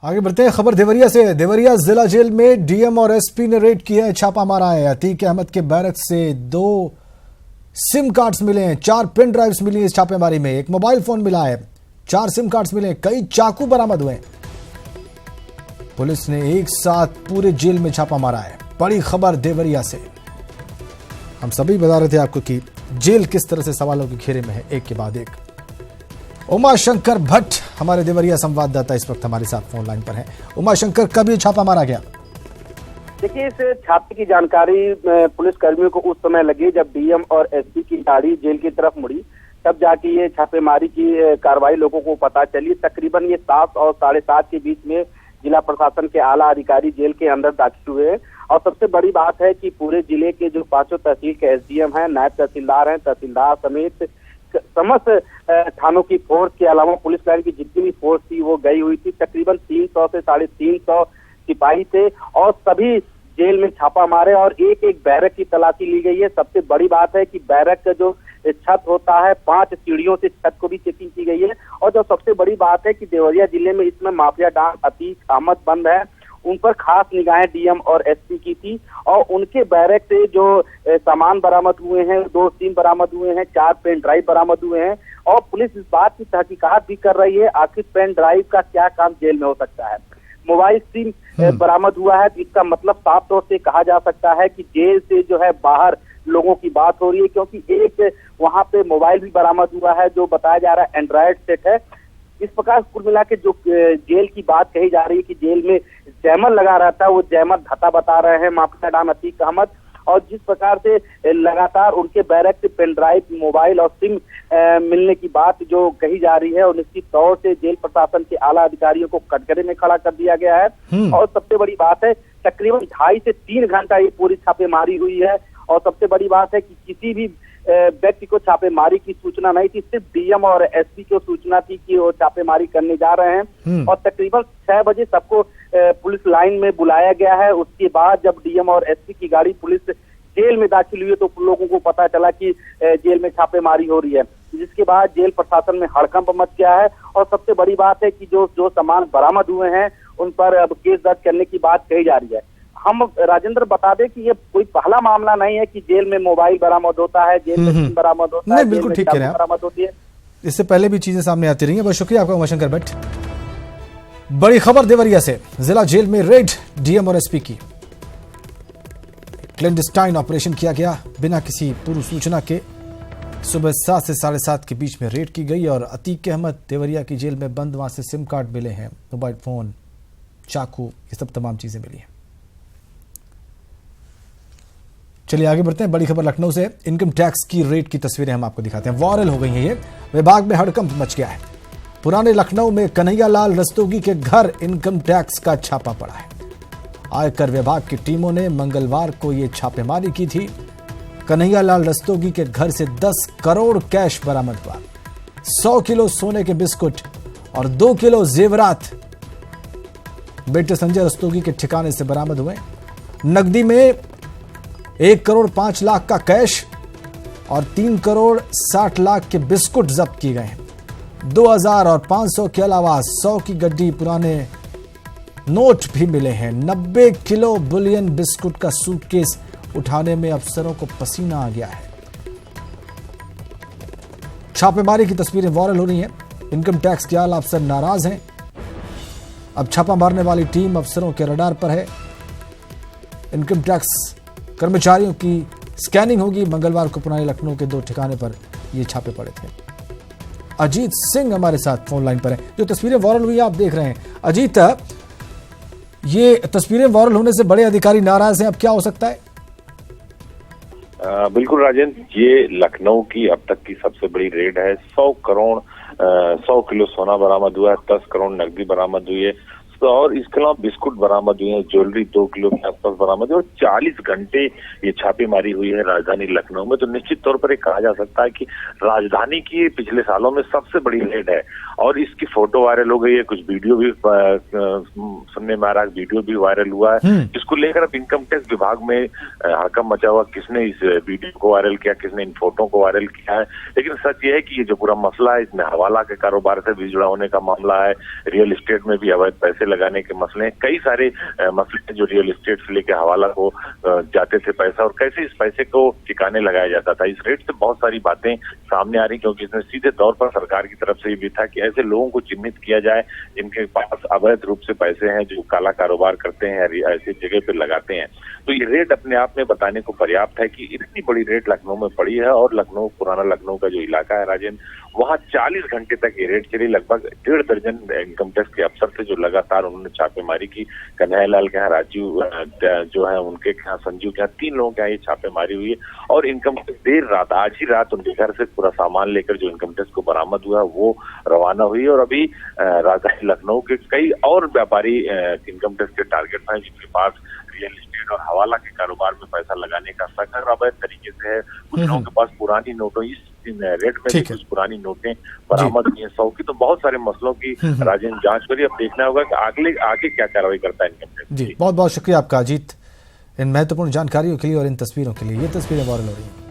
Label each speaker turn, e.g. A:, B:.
A: आगे बढ़ते हैं खबर देवरिया से। देवरिया जिला जेल में डीएम और एसपी ने रेड किया है, छापा मारा है। अतीक अहमद के बैरक से 2 सिम कार्ड्स मिले हैं, 4 पेन ड्राइव्स मिली इस छापेमारी में, 1 मोबाइल फोन मिला है, 4 सिम कार्ड्स मिले, कई चाकू बरामद हुए। पुलिस ने एक साथ पूरे जेल में छापा मारा है। बड़ी खबर देवरिया से। हम सभी बता रहे थे आपको कि जेल किस तरह से सवालों के घेरे में है, एक के बाद एक। उमाशंकर भट्ट हमारे देवरिया संवाददाता इस वक्त हमारे साथ फोन लाइन पर हैं। उमाशंकर, कब ये छापा मारा गया?
B: देखिए, इस छापे की जानकारी पुलिस कर्मियों को उस समय लगी जब डीएम और एसपी की गाड़ी जेल की तरफ मुड़ी, तब जाके ये छापेमारी की कार्रवाई लोगों को पता चली। तकरीबन ये 7 और 7:30 के बीच में जिला प्रशासन के आला अधिकारी जेल के अंदर दाखिल हुए। और सबसे बड़ी बात है कि पूरे जिले के जो 5 तहसील के एसडीएम हैं, नायब तहसीलदार हैं, तहसीलदार समेत समस्त थानों की फोर्स के अलावा पुलिस लाइन की जितनी भी फोर्स थी वो गई हुई थी। तकरीबन 300 से 350 सिपाही थे और सभी जेल में छापा मारे और एक एक बैरक की तलाशी ली गई है। सबसे बड़ी बात है कि बैरक का जो छत होता है, 5 सीढ़ियों से छत को भी चेकिंग की गई है। और जो सबसे बड़ी बात है कि देवरिया जिले में इसमें माफिया डॉन अतीक अहमद बंद है, उन पर खास निगाहें डीएम और एसपी की थी। और उनके बैरक से जो सामान बरामद हुए हैं, 2 सिम बरामद हुए हैं, 4 पेन ड्राइव बरामद हुए हैं। और पुलिस इस बात की तहकीकात भी कर रही है आखिर पेन ड्राइव का क्या काम जेल में हो सकता है। मोबाइल सिम बरामद हुआ है, इसका मतलब साफ तौर से कहा जा सकता है कि जेल से जो है बाहर लोगों की बात हो रही है, क्योंकि एक वहां पे मोबाइल भी बरामद हुआ है जो बताया जा रहा है एंड्रॉयड सेट है। इस प्रकार कुल मिला के जो जेल की बात कही जा रही है कि जेल में जैमर लगा रहता है, वो जैमर धता बता रहे हैं माफिया डॉन अतीक अहमद। और जिस प्रकार से लगातार उनके बैरक से पेन ड्राइव, मोबाइल और सिम मिलने की बात जो कही जा रही है, और निश्चित तौर से जेल प्रशासन के आला अधिकारियों को कटघरे में खड़ा कर दिया गया है। और सबसे बड़ी बात है, तकरीबन 2.5 से 3 घंटा ये पूरी छापेमारी हुई है। और सबसे बड़ी बात है कि किसी भी व्यक्ति को छापेमारी की सूचना नहीं थी, सिर्फ डीएम और एसपी को सूचना थी कि वो छापेमारी करने जा रहे हैं। और तकरीबन 6 बजे सबको पुलिस लाइन में बुलाया गया है। उसके बाद जब डीएम और एसपी की गाड़ी पुलिस जेल में दाखिल हुई तो लोगों को पता चला कि जेल में छापेमारी हो रही है, जिसके बाद जेल प्रशासन में हड़कंप मच गया है। और सबसे बड़ी बात है कि जो सामान बरामद हुए हैं उन पर अब केस दर्ज करने की बात कही जा रही है। हम राजेंद्र बता दें कि ये कोई पहला मामला नहीं है कि जेल में मोबाइल बरामद होता है, जेल में सिम बरामद होता है,
A: बिल्कुल ठीक कह रहे हैं,
B: बरामद होती है।
A: इससे पहले भी चीजें सामने आती रही हैं। बहुत शुक्रिया आपका उमाशंकर भट्ट। बड़ी खबर देवरिया से। जिला जेल में रेड डीएम और एसपी की। क्लैंडस्टाइन ऑपरेशन किया गया बिना किसी पूर्व सूचना के। सुबह 7 से 7:30 के बीच में रेड की गई और अतीक अहमद देवरिया की जेल में बंद, वहां से सिम कार्ड मिले हैं, मोबाइल फोन, चाकू, ये सब तमाम चीजें मिली हैं। चलिए आगे बढ़ते हैं। बड़ी खबर लखनऊ से। इनकम टैक्स की रेड की तस्वीरें हम आपको दिखाते हैं। वायरल हो गई हैं ये। विभाग में हड़कंप मच गया है। पुराने लखनऊ में कन्हैया लाल रस्तोगी के घर इनकम टैक्स का छापा पड़ा है। आयकर विभाग की टीमों ने मंगलवार को ये छापेमारी की थी। कन्हैया लाल रस्तोगी के घर से 10 करोड़ कैश बरामद हुआ, 100 किलो सोने के बिस्कुट और 2 किलो जेवरात बेटे संजय रस्तोगी के ठिकाने से बरामद हुए। नकदी में 1 करोड़ 5 लाख का कैश और 3 करोड़ 60 लाख के बिस्कुट जब्त किए गए हैं। 2000 और 500 के अलावा 100 की गड्डी पुराने नोट भी मिले हैं। 90 किलो बुलियन बिस्कुट का सूटकेस उठाने में अफसरों को पसीना आ गया है। छापेमारी की तस्वीरें वायरल हो रही हैं। इनकम टैक्स के आला अफसर नाराज हैं। अब छापा मारने वाली टीम अफसरों के रडार पर है। इनकम टैक्स कर्मचारियों की स्कैनिंग होगी। मंगलवार को पुराने लखनऊ के 2 ठिकाने पर ये छापे पड़े थे। अजीत सिंह हमारे साथ फोन लाइन पर है। जो तस्वीरें वायरल हुई आप देख रहे हैं। अजीत, ये तस्वीरें वायरल होने से बड़े अधिकारी नाराज हैं, अब क्या हो सकता है?
C: बिल्कुल राजेंद्र, ये लखनऊ की अब तक की सबसे बड़ी रेड है। 100 किलो सोना बरामद हुआ है, 10 करोड़ नकदी बरामद हुई है और इसके अलावा बिस्कुट बरामद हुए हैं, ज्वेलरी 2 किलो के आसपास बरामद हुई और 40 घंटे ये छापेमारी हुई है राजधानी लखनऊ में। तो निश्चित तौर पर ये कहा जा सकता है कि राजधानी की पिछले सालों में सबसे बड़ी रेड है। और इसकी फोटो वायरल हो गई है, कुछ वीडियो भी सुनने में आ रहा है, वीडियो भी वायरल हुआ है, जिसको लेकर अब इनकम टैक्स विभाग में हड़कंप मचा हुआ, किसने इस वीडियो को वायरल किया, किसने इन फोटो को वायरल किया है। लेकिन सच ये है कि ये जो पूरा मसला है, इसमें हवाला के कारोबार से भी जुड़ा होने का मामला है, रियल एस्टेट में भी अवैध पैसे लगाने के मसले हैं, कई सारे मसले जो रियल एस्टेट से लेकर हवाला को जाते थे पैसा, और कैसे इस पैसे को ठिकाने लगाया जाता था। इस रेट से बहुत सारी बातें सामने आ रही, क्योंकि इसमें सीधे तौर पर सरकार की तरफ से ये भी था कि ऐसे लोगों को चिन्हित किया जाए जिनके पास अवैध रूप से पैसे हैं, जो काला कारोबार करते हैं, ऐसी जगह पे लगाते हैं। तो ये रेट अपने आप में बताने को पर्याप्त है कि इतनी बड़ी रेट लखनऊ में पड़ी है, और लखनऊ, पुराना लखनऊ का जो इलाका है राजेंद्र, वहाँ 40 घंटे तक ये रेट चली। लगभग 1.5 दर्जन इनकम टैक्स के अफसर थे जो लगातार उन्होंने छापेमारी की। कन्हैयालाल के यहाँ राजीव जो है, उनके यहाँ संजीव के यहाँ, 3 लोगों के यहाँ ये छापेमारी हुई है। और इनकम टैक्स देर रात, आज ही रात उनके घर से पूरा सामान लेकर जो इनकम टैक्स को बरामद हुआ वो रवाना हुई। और अभी राजधानी लखनऊ के कई और व्यापारी इनकम टैक्स के टारगेट हैं, जिनके पास रियल एस्टेट और हवाला के कारोबार में पैसा लगाने का शक अवैध तरीके से है। कुछ लोगों के पास पुरानी नोटों, इस रेट में भी कुछ पुरानी नोटें बरामद हुई हैं 100 की। तो बहुत सारे मसलों की राजेंद्र जांच करिए, अब देखना होगा कि आगे क्या कार्रवाई करता है इनकम टैक्स।
A: जी, बहुत बहुत शुक्रिया आपका अजीत, इन महत्वपूर्ण जानकारियों के लिए और इन तस्वीरों के लिए। ये तस्वीरें वायरल हो रही हैं।